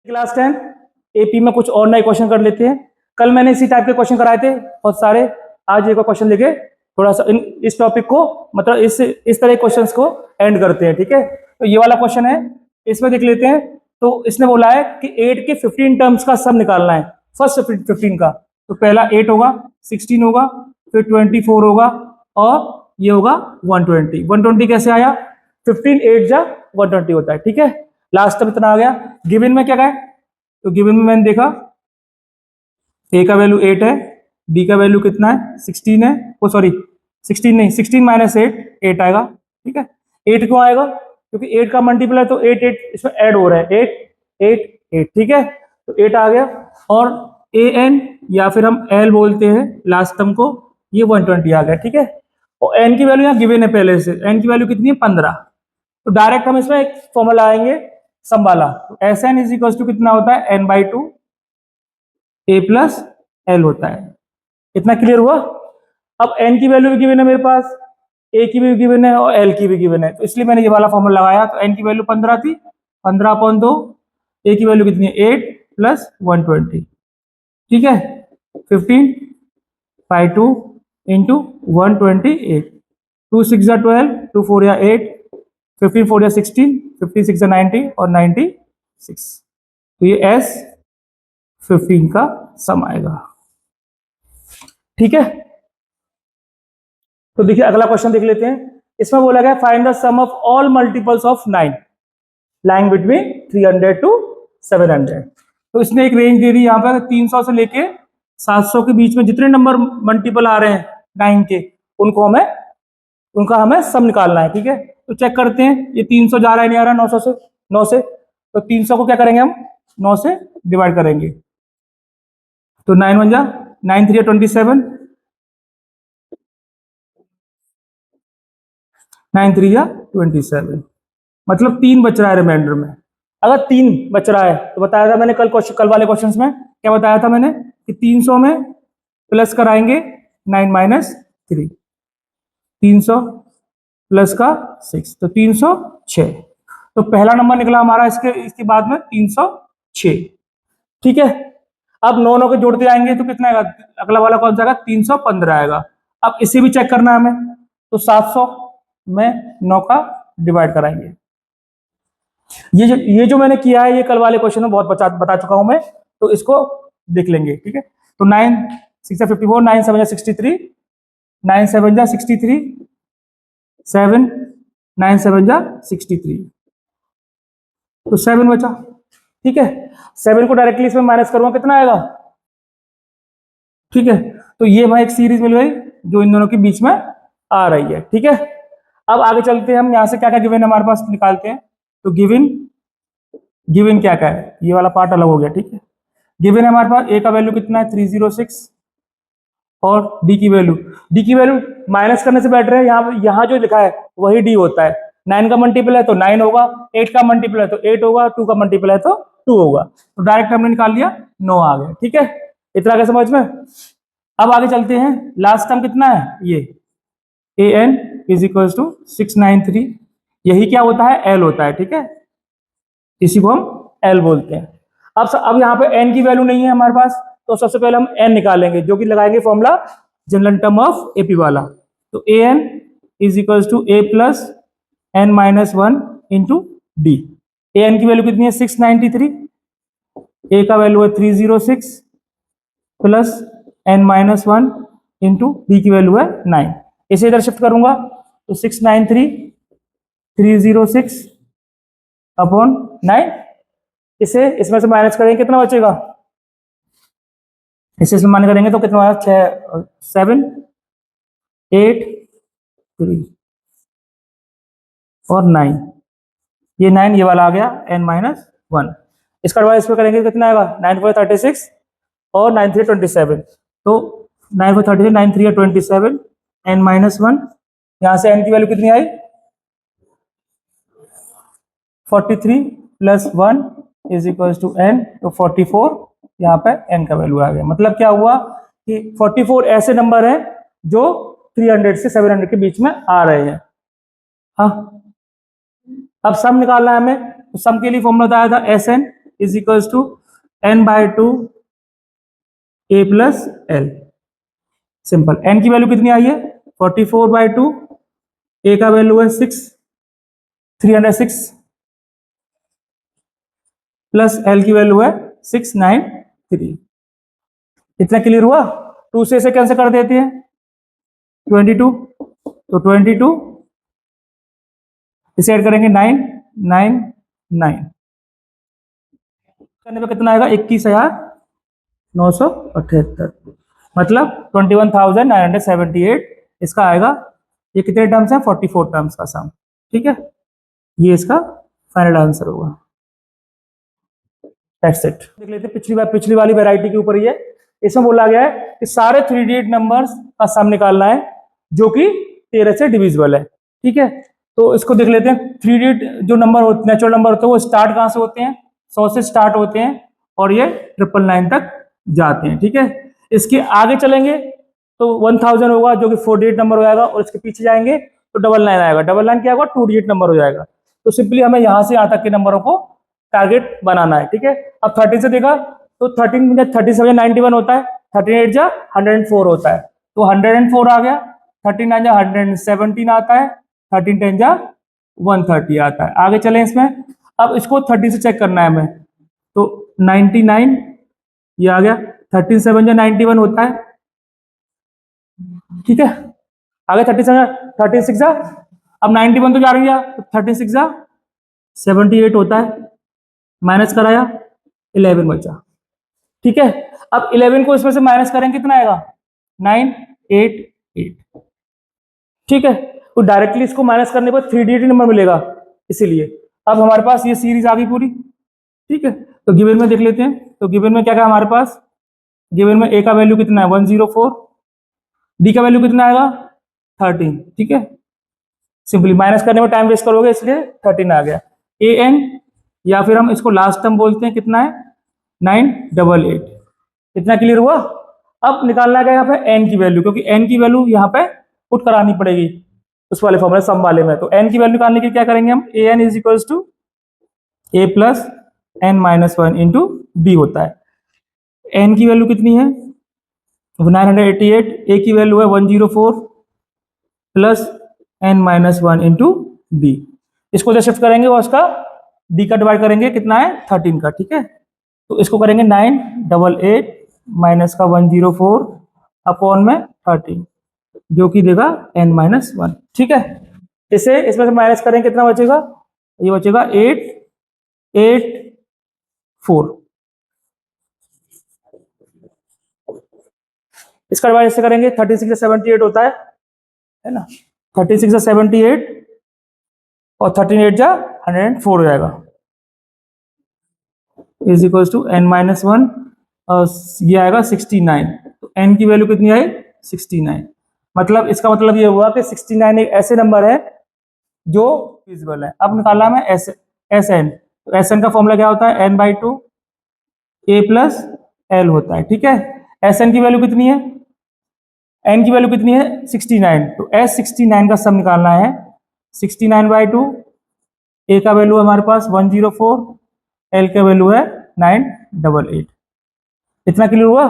Class 10 AP में कुछ और नए क्वेश्चन कर लेते हैं। कल मैंने इसी टाइप के क्वेश्चन कराए थे बहुत सारे। आज एक क्वेश्चन लेके थोड़ा सा इस टॉपिक को मतलब इस तरह के क्वेश्चंस को एंड करते हैं। ठीक है, तो ये वाला क्वेश्चन है, इसमें देख लेते हैं। तो इसने बोला है कि 8 के 15 टर्म्स का सम निकालना है, फर्स्ट 15 का। तो पहला 8 होगा, 16 होगा, फिर 24 होगा और ये होगा 120। 120 कैसे आया? 15 8 जा 120 होता है। ठीक है, लास्ट तक इतना आ गया। गिवन में क्या है? तो गिवन में मैंने देखा ए का वैल्यू 8 है, बी का वैल्यू कितना है 16 है, ओ सॉरी 16 नहीं, 16 माइनस 8 8 आएगा। ठीक है, 8 क्यों आएगा? क्योंकि 8 का मल्टीपल है तो 8 8 इसमें ऐड हो रहा है, 8 8 8। ठीक है, तो 8 आ गया। और ए एन या फिर हम एल बोलते हैं लास्ट टर्म को, ये 120 आ गया। ठीक है, और एन की वैल्यू यहाँ गिवन है पहले से, एन की वैल्यू कितनी है 15। तो डायरेक्ट हम इसमें एक फॉर्मूला आएंगे सम वाला। तो S N is equal to कितना होता है n/2 ए प्लस एल होता है। इतना क्लियर हुआ? अब एन की वैल्यू भी गिवन है मेरे पास, ए की भी गिवन है और एल की भी गिवन है, तो इसलिए मैंने ये वाला फॉर्मूला लगाया। तो एन की वैल्यू 15 थी, 15/2, ए की वैल्यू कितनी है 8 प्लस 120। ठीक है, 15/2 इंटू 128, 2 6 जा 12, 2 4 या 8, 15 4 या 16, 15 6 या 90 और 96। तो ये एस 15 का सम आएगा। ठीक है, तो देखिए अगला क्वेश्चन देख लेते हैं। इसमें बोला गया find the sum of all multiples of 9 lying between 300 to 700। तो इसने एक रेंज दे दी यहाँ पर 300 से लेके 700 के बीच में जितने नंबर मल्टीपल आ रहे हैं 9 के, उनका हमें सम निकालना है। ठीक है, तो चेक करते हैं ये 300 जा रहा है नहीं आ रहा 900 से, 9 से। तो 300 को क्या करेंगे हम 9 से डिवाइड करेंगे। तो 9 1 जा 9 3 27, 9 3 या 27, मतलब 3 बच रहा है रिमाइंडर में। अगर 3 बच रहा है तो बताया था मैंने कल वाले क्वेश्चंस में क्या बताया था मैंने कि 300 में प्लस कराएंगे 9 माइनस 3, 300 प्लस का 6, तो 306। तो पहला नंबर निकला हमारा इसके बाद में 306। ठीक है, अब 9 9 के जोड़ते जाएंगे तो कितना आएगा? अगला वाला कौन सा आएगा? 315 आएगा। अब इसे भी चेक करना है हमें, तो 700 में 9 का डिवाइड कराएंगे। ये जो मैंने किया है ये कल वाले क्वेश्चन में बहुत बता चुका हूं मैं, तो इसको देख लेंगे। ठीक है, तो 9 6 54, 9 7 63, 9 7 63, 7 9 7 63, तो 7 बचा। ठीक है, 7 को डायरेक्टली इसमें माइनस करूंगा, कितना आएगा? ठीक है, तो ये हमें एक सीरीज मिल गई जो इन दोनों के बीच में आ रही है। ठीक है, अब आगे चलते हैं हम, यहां से क्या क्या गिवन हमारे पास निकालते हैं। तो गिवन क्या क्या है, ये वाला पार्ट अलग हो गया। ठीक है, गिवन है हमारे पास ए का वैल्यू कितना है 306 और डी की वैल्यू माइनस करने से बेटर है, यहाँ जो लिखा है वही डी होता है। 9 का मल्टीपल है तो 9 होगा, 8 का मल्टीपल है तो 8 होगा, 2 का मल्टीपल है तो 2 होगा। तो डायरेक्ट हमने निकाल लिया 9 आ गया। ठीक है, इतना क्या समझ में? अब आगे चलते हैं, लास्ट टर्म कितना है ये ए एन इज इक्वल टू 693, यही क्या होता है? एल होता है। ठीक है, इसी को हम एल बोलते हैं। अब यहाँ पे एन की वैल्यू नहीं है हमारे पास, तो सबसे पहले हम एन निकालेंगे, जो कि लगाएंगे formula general term of AP वाला। तो A N is equal to A plus N minus 1 into D. A N की वैल्यू कितनी है 693, ए का वैल्यू है 306 plus N minus 1 into D की वैल्यू है 9। इसे इधर शिफ्ट करूंगा तो 693 306 अपॉन 9, इसे इसमें से माइनस करेंगे कितना बचेगा? इसे इसमें माइनस करेंगे तो कितना आया? 7 8 3 और 9, ये 9 ये वाला आ गया n माइनस 1। इसका डिवाइड इसमें करेंगे कितना आएगा? 9 4 36 और 9 3 27, तो 9 4 36 9 3 27 n माइनस 1। यहाँ से n की वैल्यू कितनी आई? 43 plus 1 is equal to n, तो 44 यहाँ पे n का वैल्यू आ गया। मतलब क्या हुआ कि 44 ऐसे नंबर हैं जो 300 से 700 के बीच में आ रहे हैं। हाँ, अब सम निकालना है हमें, तो सम के लिए फॉर्मूला बताया था S N is equals to n/2 a plus L. Simple. n की वैल्यू कितनी आई है 44/2, a का वैल्यू है 306 प्लस एल की वैल्यू है 693। इतना क्लियर हुआ। 2 से इसे कैंसिल कर देते हैं 22, तो 22 इसे ऐड करेंगे 9 9 9 करने पे कितना आएगा 21,978, मतलब 21,978 इसका आएगा। ये कितने टर्म्स है 44 टर्म्स का सम। ठीक है, ये इसका फाइनल आंसर होगा। That's it. देख लेते हैं पिछली वाली वैरायटी के ऊपर ही है। इसमें बोला गया है कि सारे 3 डिजिट नंबर्स का सम निकालना है जो कि 13 से डिविजिबल है। ठीक है, तो इसको देख लेते हैं। 3 डिजिट जो नंबर होते नेचुरल नंबर होते हैं वो स्टार्ट कहाँ से होते हैं 100 से स्टार्ट होते हैं और ये 999 तक जाते हैं। ठीक है, इसके आगे चलेंगे तो 1000 होगा जो कि 4 डिजिट नंबर हो जाएगा, और इसके पीछे जाएंगे तो 99 आएगा। 99 क्या होगा 2 डिजिट नंबर हो जाएगा। तो सिंपली हमें यहाँ से यहाँ तक के नंबरों को टारगेट बनाना है। ठीक है, अब 13 से देखा तो 13 37 91 होता है, 38 जा 104 होता है, तो 104 आ गया। 39 जा 117 आता है, 13 जा 130 आता है। आगे चलें इसमें, अब इसको 30 से चेक करना है हमें, तो 99 ये आ गया। 37 जा 91 होता है। ठीक है, आगे 36 जा, अब 91 तो जा रही है, तो 36 जा 78 होता है, माइनस कराया 11 बचा। ठीक है, अब 11 को इसमें से माइनस करेंगे कितना आएगा 988। ठीक है, तो डायरेक्टली इसको माइनस करने पर 3 डिजिट नंबर मिलेगा, इसीलिए अब हमारे पास ये सीरीज आ गई पूरी। ठीक है, तो गिवन में देख लेते हैं। तो गिवन में क्या क्या हमारे पास, गिवन में a का वैल्यू कितना है 104, d का वैल्यू कितना आएगा 13। ठीक है, सिंपली माइनस करने में टाइम वेस्ट करोगे इसलिए 13 आ गया। an या फिर हम इसको लास्ट टर्म बोलते हैं, कितना है 988। इतना क्लियर हुआ। अब निकालना है यहाँ पे n की वैल्यू, क्योंकि n की वैल्यू यहाँ पे पुट करानी पड़ेगी उस वाले फॉर्मूले सम वाले में। तो n की वैल्यू निकालने के लिए क्या करेंगे हम, an is equals to a plus n-1 into d होता है। n की वैल्यू कितनी है 988, a की वैल्यू है 104 प्लस n-1 इंटू d। इसको जब शिफ्ट करेंगे और उसका d का डिवाइड करेंगे कितना है 13 का। ठीक है, तो इसको करेंगे 988 माइनस का 104 अपॉन में 13, जो कि देगा n-1। ठीक है, इसे इसमें से माइनस करेंगे कितना बचेगा, ये बचेगा 884। इसका डिवाइड इससे करेंगे 36 से 78 होता है ना, 36 से 78 और 13 जा 104 हो जाएगा, इज इक्वल्स टू n-1 और ये आएगा 69। तो n की वैल्यू कितनी आई 69। मतलब इसका मतलब ये हुआ कि 69 एक ऐसे नंबर है जो डिविजिबल है। अब निकाला हमें Sn, तो Sn का फॉर्मूला क्या होता है n/2 a प्लस l होता है। ठीक है, Sn की वैल्यू कितनी है, n की वैल्यू कितनी है 69, तो S69 का सम निकालना है। 69/2, a का वैल्यू है हमारे पास 104, l का वैल्यू है 988। इतना क्लियर हुआ।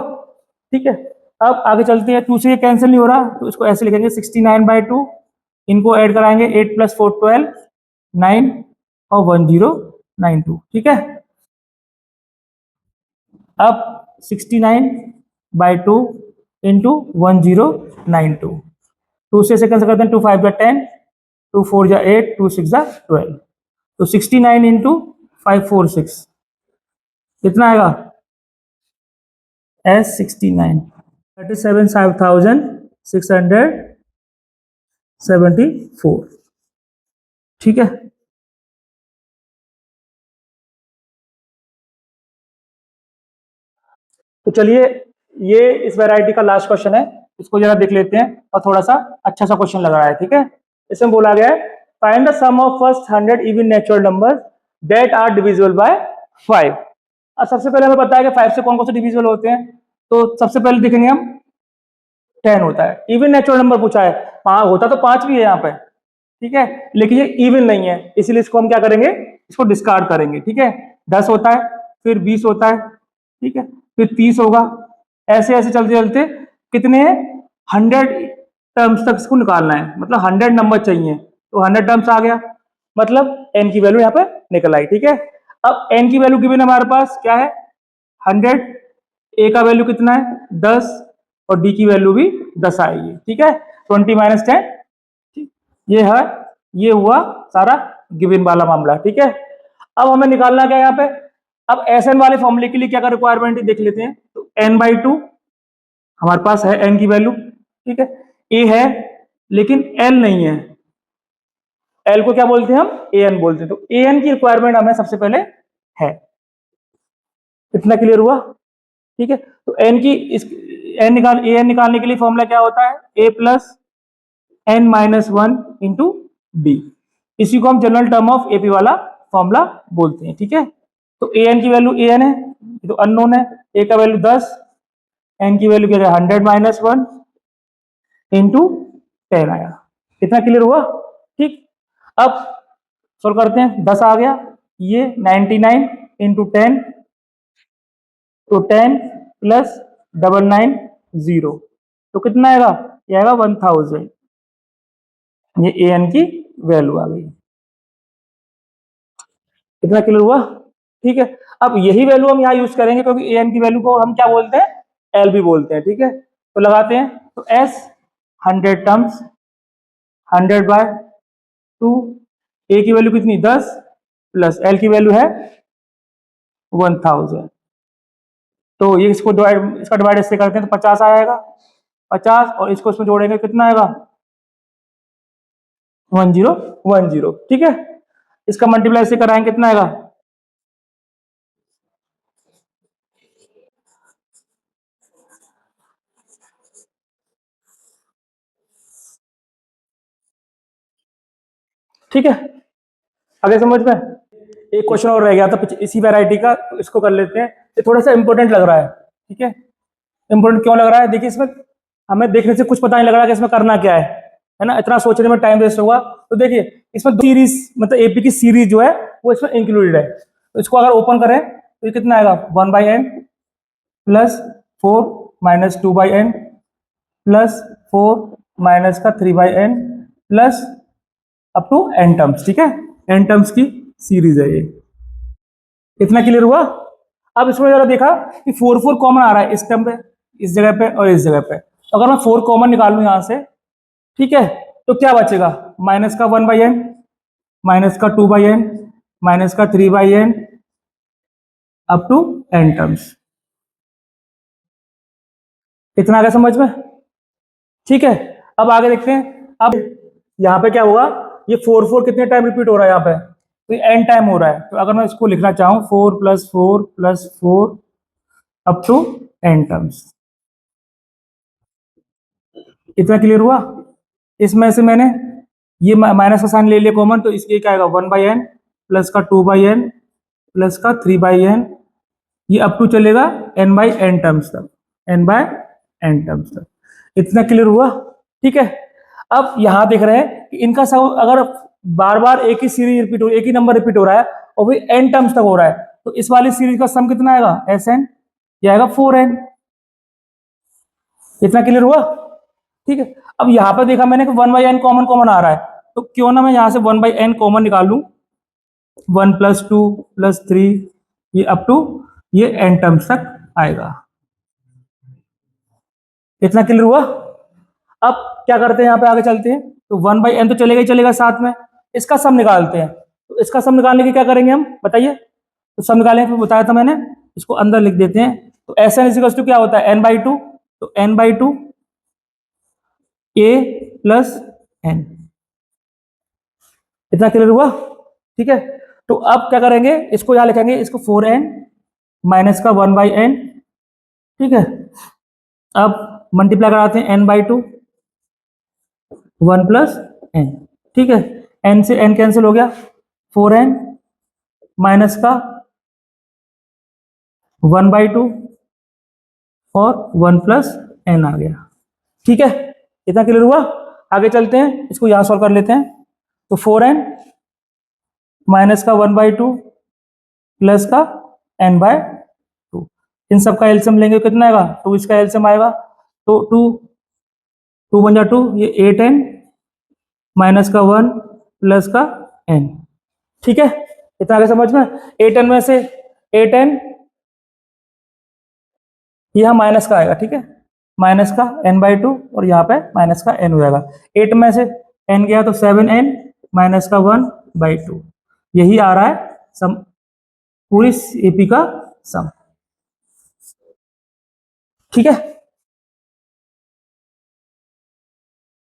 ठीक है, अब आगे चलते हैं। 2 से ये कैंसिल नहीं हो रहा, तो इसको ऐसे लिखेंगे 69/2, इनको ऐड कराएंगे 8 + 4 12, 9 और 1092। ठीक है, अब 69/2 इंटू 1092, 2 से कैंसिल करते हैं, 2 5 10, 2 4 8, 2 6 12, तो 69 इंटू 546 कितना आएगा S69 37,674। ठीक है, तो चलिए ये इस वैरायटी का लास्ट क्वेश्चन है, इसको जरा देख लेते हैं और थोड़ा सा अच्छा सा क्वेश्चन लग रहा है। ठीक है, इसमें बोला गया है find the sum of first 100 even natural numbers that are divisible by 5। अब सबसे पहले हमें पता है कि 5 से कौन कौन से डिविजिबल होते हैं, तो सबसे पहले देखेंगे हम 10 होता है। इवन नेचुरल नंबर पूछा है, होता तो 5 भी है यहाँ पे। ठीक है, लेकिन ये इवन नहीं है, इसीलिए इसको हम क्या करेंगे, इसको डिस्कार्ड करेंगे। ठीक है, 10 होता है, फिर 20 होता है, ठीक है, फिर 30 होगा, ऐसे ऐसे चलते चलते कितने 100 टर्म्स तक इसको निकालना है, मतलब 100 नंबर चाहिए, तो 100 टर्म्स आ गया, मतलब n की वैल्यू यहाँ पे निकल आई, ठीक है। अब n की वैल्यू गिवन हमारे पास क्या है 100, a का वैल्यू कितना है 10 और d की वैल्यू भी 10 आएगी, ठीक है, 20 माइनस 10, ये है, ये हुआ सारा गिवन वाला मामला, ठीक है। अब हमें निकालना क्या है यहाँ पे, अब Sn वाले फॉर्मूले के लिए क्या रिक्वायरमेंट है देख लेते हैं, तो n/2 हमारे पास है n की वैल्यू, ठीक है, a है लेकिन l नहीं है, l को क्या बोलते हैं हम an बोलते हैं, तो an की रिक्वायरमेंट हमें सबसे पहले है, इतना क्लियर हुआ, ठीक है। तो n की an निकालने के लिए फॉर्मूला क्या होता है a plus n minus 1 into D, इसी को हम जनरल टर्म ऑफ एपी वाला फॉर्मूला बोलते हैं, ठीक है। तो an की वैल्यू an है, तो अननोन है, a का वैल्यू 10, n की वैल्यू क्या है 100 माइनस 1 इंटू 10 आया, इतना क्लियर हुआ, ठीक। अब सोल्व करते हैं, 10 आ गया, ये 99 इंटू 10, तो 10 प्लस 990, तो कितना आएगा, ये आएगा 1000, ये an की वैल्यू आ गई, कितना क्लियर हुआ, ठीक है। अब यही वैल्यू हम यहाँ यूज करेंगे क्योंकि an की वैल्यू को हम क्या बोलते हैं l भी बोलते हैं, ठीक है। तो लगाते हैं, तो s 100 टर्म्स 100/2, a की वैल्यू कितनी 10 प्लस l की वैल्यू है 1000, तो ये इसको डिवाइड, इसका डिवाइड इससे करते हैं तो 50 आएगा, 50 और इसको इसमें जोड़ेंगे कितना आएगा 1010, ठीक है। इसका मल्टीप्लाई से कराएंगे कितना आएगा, ठीक है, आगे समझ में। एक क्वेश्चन और रह गया था इसी वैरायटी का, तो इसको कर लेते हैं, ये थोड़ा सा इंपॉर्टेंट लग रहा है, ठीक है। इंपॉर्टेंट क्यों लग रहा है, देखिए इसमें हमें देखने से कुछ पता नहीं लग रहा कि इसमें करना क्या है ना, इतना सोचने में टाइम वेस्ट होगा। तो देखिए इसमें सीरीज, मतलब एपी की सीरीज जो है वो इसमें इंक्लूडेड है, तो इसको अगर ओपन करें तो ये कितना आएगा 1/n plus 4 minus 2/n plus 4 minus का 3/n plus up to n terms, ठीक है, n टर्म्स की सीरीज है ये, इतना क्लियर हुआ। अब इसमें जरा देखा कि 4 कॉमन आ रहा है इस टर्म पे, इस जगह पे और इस जगह पे, तो अगर मैं 4 कॉमन निकाल लूं यहां से, ठीक है, तो क्या बचेगा माइनस का 1/n माइनस का 2/n माइनस का 3/n up to n terms, इतना आगे समझ में, ठीक है। अब आगे देखते हैं, अब यहाँ पे क्या होगा, ये 4 कितने टाइम रिपीट हो रहा है यहाँ पे, तो ये n टाइम हो रहा है, तो अगर मैं इसको लिखना चाहूं 4 + 4 + 4 अप टू n टर्म्स, इतना क्लियर हुआ। इसमें से मैंने ये माइनस का साइन ले लिया कॉमन, तो इसके क्या आएगा 1/n प्लस का 2/n प्लस का 3/n, ये अप टू चलेगा n/n टर्म्स तक, n/n टर्म्स तक, इतना क्लियर हुआ, ठीक है। अब यहां देख रहे हैं कि इनका सब अगर बार बार एक ही सीरीज रिपीट हो, एक ही नंबर रिपीट हो रहा है और भी n टर्म्स तक हो रहा है, तो इस वाली सीरीज का सम कितना आएगा Sn, ये आएगा 4n, इतना क्लियर हुआ, ठीक है। अब यहां पर देखा मैंने कि 1/n कॉमन कॉमन आ रहा है, तो क्यों ना मैं यहां से 1/n कॉमन निकाल लूं, 1 + 2 + 3, ये अप टू ये n टर्म्स तक आएगा, इतना क्लियर हुआ। अब क्या करते हैं, यहाँ पे आगे चलते हैं, तो 1/n तो चलेगा ही चलेगा, साथ में इसका सम निकालते हैं, तो इसका सम निकालने के क्या करेंगे हम बताइए, तो सम निकालने को बताया था मैंने, इसको अंदर लिख देते हैं, तो Sn = क्या होता है n/2, तो n/2 a + n, इतना क्लियर हुआ, ठीक है। तो अब क्या करेंगे, इसको यहां लिखेंगे, इसको 4n माइनस का 1/n, ठीक है। अब मल्टीप्लाई कराते हैं n/2 1 + n, ठीक है, n से n कैंसिल हो गया, 4n माइनस का 1/2 और 1 + n आ गया, ठीक है, इतना क्लियर हुआ। आगे चलते हैं, इसको यहां सॉल्व कर लेते हैं, तो 4n माइनस का 1/2 प्लस का n/2। इन सब का एलसीएम लेंगे कितना आएगा, 2 इसका एलसीएम आएगा, तो 2 बन जा 2, ये 8n माइनस का 1 प्लस का n। ठीक है, इतना आगे समझ में। 8n में से 8n यहाँ माइनस का आएगा, ठीक है, माइनस का n/2 और यहाँ पे माइनस का n हो जाएगा। 8 में से n गया तो 7n माइनस का 1/2, यही आ रहा है सम, पूरी एपी का सम। ठीक है।